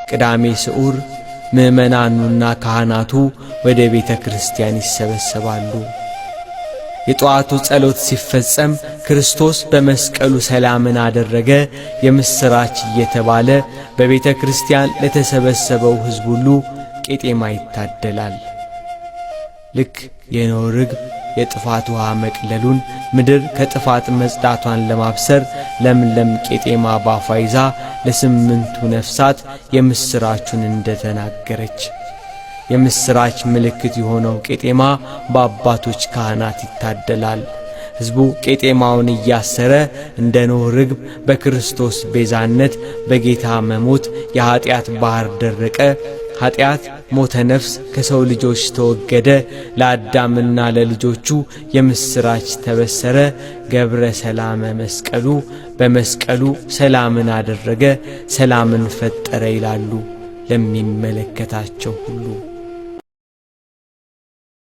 ቅዳሜ ስዑር ምእመናኑና ካህናቱ ወደ ቤተ ክርስቲያን ይሰበሰባሉ። የጠዋቱ ጸሎት ሲፈጸም ክርስቶስ በመስቀሉ ሰላምን አደረገ የምስራች እየተባለ በቤተ ክርስቲያን ለተሰበሰበው ሕዝብ ሁሉ ቄጤማ ይታደላል። ልክ የኖኅ ርግብ የጥፋት ውሃ መቅለሉን ምድር ከጥፋት መጽዳቷን ለማብሰር ለምለም ቄጤማ ባፏ ይዛ ለስምንቱ ነፍሳት የምስራቹን እንደተናገረች የምስራች ምልክት የሆነው ቄጤማ በአባቶች ካህናት ይታደላል። ሕዝቡ ቄጤማውን እያሰረ እንደ ኖኅ ርግብ በክርስቶስ ቤዛነት በጌታ መሞት የኀጢአት ባሕር ደረቀ፣ ኀጢአት ሞተ ነፍስ ከሰው ልጆች ተወገደ፣ ለአዳምና ለልጆቹ የምስራች ተበሰረ፣ ገብረ ሰላመ መስቀሉ በመስቀሉ ሰላምን አደረገ፣ ሰላምን ፈጠረ ይላሉ ለሚመለከታቸው ሁሉ።